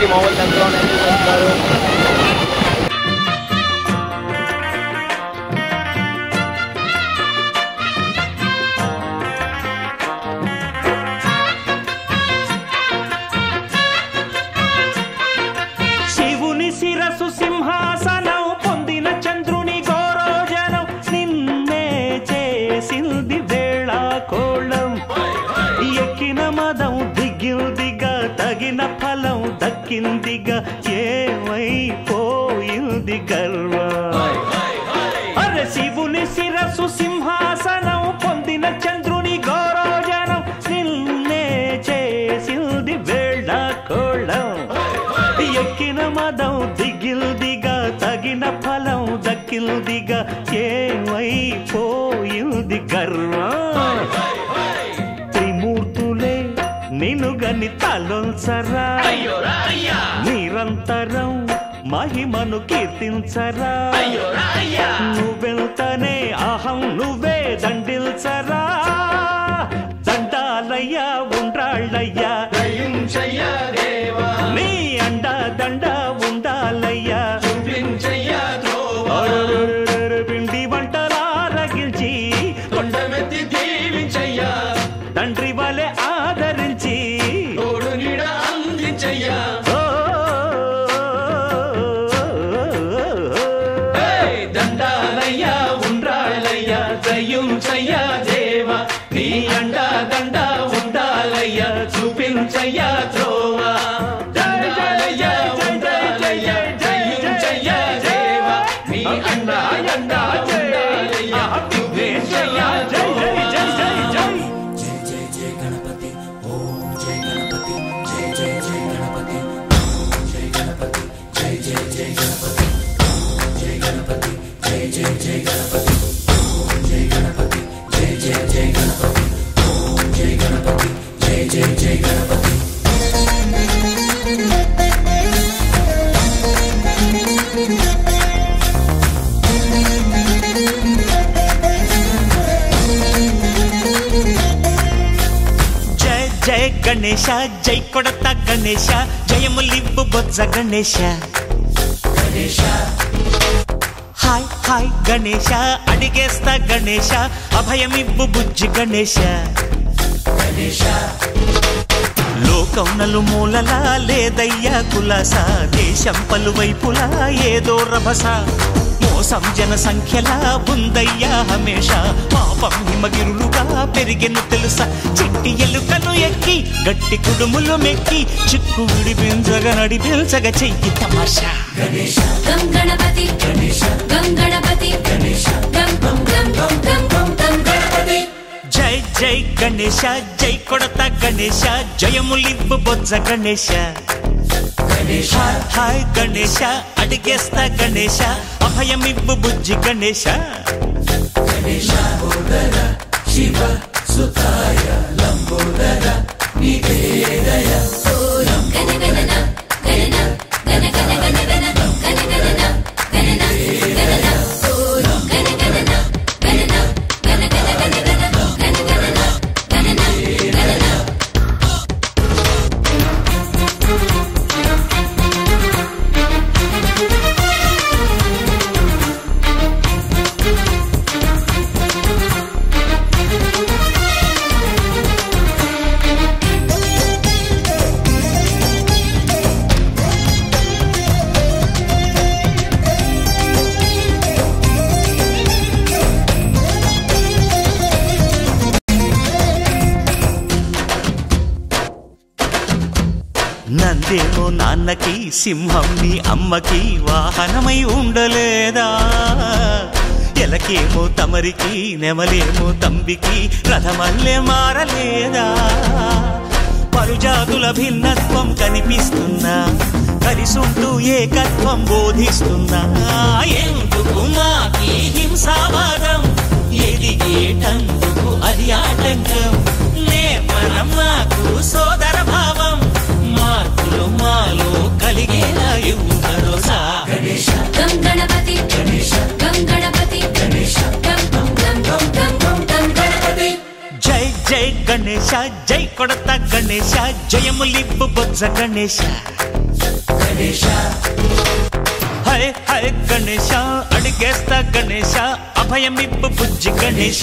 ఏంటి మామూలు తక్కువ వస్తారు. శివుని శిరసు సింహాసనం పొందిన చంద్రుని గౌరోజనం నిన్నే చేసింది వేళ కోళం ఎక్కిన మదం దిగిందిగా తగిన ఫలం దక్కిందిగా ఏమైపోయింది గర్వం అరే శివుని శిరసు సింహాసనం పొందిన చంద్రుని గౌరోజనం నిన్నే చేసింది వేళ కోళం ఎక్కిన మదం దిగిల్దిగా తగిన ఫలం దక్కిల్దిగా ఏమైపోయింది గర్వం త్రిమూర్తులే నిన్నుగని తలొంచరా నిరంతరం మహిమను కీర్తించరా నువ్వెంతనే అహం నువ్వే దండిల్చరా దండాలయ్యా ఉండ్రాళ్ళయ్యా నీ అండ దండ ఉండాలయ్యా పిండి వంటలారగించి కొండమెత్తి దీవించయ్యా తండ్రి వలె ఆదరించి తోడు నీడ అందించయ్యా దండాలయ్యా ఉండ్రాళ్ళయ్యా దయ్యుంచయ్యా దేవా నీ అండ దండ ఉండాలయ్యా చూపించయ్యా త్రోవా దండాలయ్యా ఉండాలయ్యా దయ్యుంచయ్యా దేవా నీ అండ దండ ఉండాలయ్యా చూపించయ్యా త్రోవా జయ గణేశ జై కొడత గణేశ జయములివ్వు బొజ్జ గణేశ హాయ్ హాయ్ గణేశ అడిగేస్తా గణేశ అభయమివ్వు బుజ్జి గణేశ లోకం నలుమూలలా లేదయ్యా కులాస దేశం పలువైపులా ఏదో రభస మోసం జన సంఖ్యలా ఉందయ్యా హమేష పాపం హిమగిరులుగా పెరిగెను తెలుసా చిట్టి ఎలుకలు ఎక్కి గట్టి కుడుములు మెక్కి చిక్కు విడిపించగ నడిపించగ చెయ్యి తమాషా గం గణపతి గం గణపతి గం గం గం గం గం గణపతి జై జై గణేశ జై కొడత గణేశ జయములివ్వు బొజ్జ గణేశ హాయ్ గణేశ అడిగేస్తా గణేశ అభయమివ్వు బుజ్జి గణేశ శివ సుతాయ లంబోదర నివేదయ గణగణన గణన గణ గణ గణ గణ గణగణన గణన గణన గణగణన గణన గణ గణ గణ గణ గణగణన గణన గణన నందేమో నాన్నకి సింహం నీ అమ్మకి వాహనమై ఉండలేదా ఎలకేమో తమరికి నెమలేమో తంబికి రథమల్లే మారలేదా పలుజాతుల భిన్నత్వం కనిపిస్తున్నా కలిసుంటూ ఏకత్వం బోధిస్తున్నా ఎందుకు మాకి హింసావాదం ఎదిగేటందుకు అది ఆటంకం నేర్పరం మాకు సోదర భావం మార్పులు మాలో కలిగేలా ఇవ్వు భరోసా గం గణపతి గం గణపతి గం గం గం గం గం గణపతి జై జై గణేశ జై కొడత గణేశ జయములివ్వు బొజ్జ గణేశ హై హై గణేశ అడిగేస్తా గణేశ అభయమివ్వు బుజ్జి గణేశ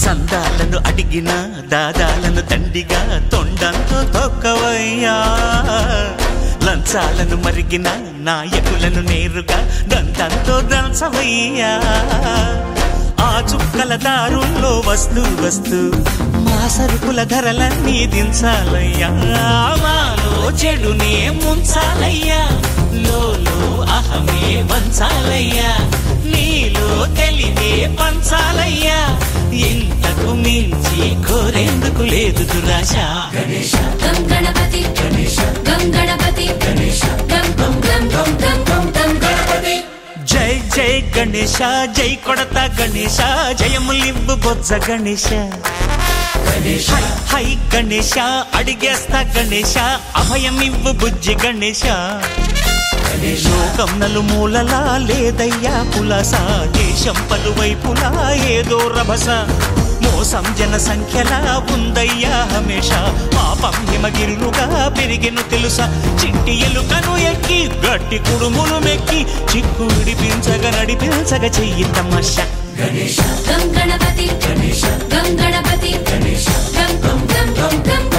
సందాలను అడిగిన దాదాలను దండిగా తొండంతో తొక్కవయ్యా లంచాలను మరిగిన నాయకులను నేరుగా దంతంతో దంచవయ్యా ఆ చుక్కల దారుల్లో వస్తూ వస్తూ మా సరుకుల ధరలన్నీ దించాలయ్యా మాలో చెడునే ముంచాలయ్యా లోలో అహమే వంచాలయ్యా నీలో తెలివే పంచాలయ్యా ఇంతకు మించి కోరేందుకు లేదు దురాశ గం గణపతి గం గణపతి గం గం గం గం గం గం గం గణపతి జై జై గణేశ జై కొడత గణేశ జయములివ్వు బొజ్జ గణేశ హై హై గణేశ అడిగేస్తా గణేశ అభయమివ్వు బుజ్జి గణేశ లోకం నలుమూలలా లేదయ్యా పులస దేశం పలువైపులా ఏదో రభస మోసం జన సంఖ్యలా ఉందయ్యా హమేష పాపం హిమగిరులుగా పెరిగెను తెలుసా చిట్టి ఎలుకను ఎక్కి గట్టి కుడుములు మెక్కి చిక్కు విడిపించగా నడిపించగా చెయ్యి తమాష గం గణపతి గం గణపతి గం గం గం గం గం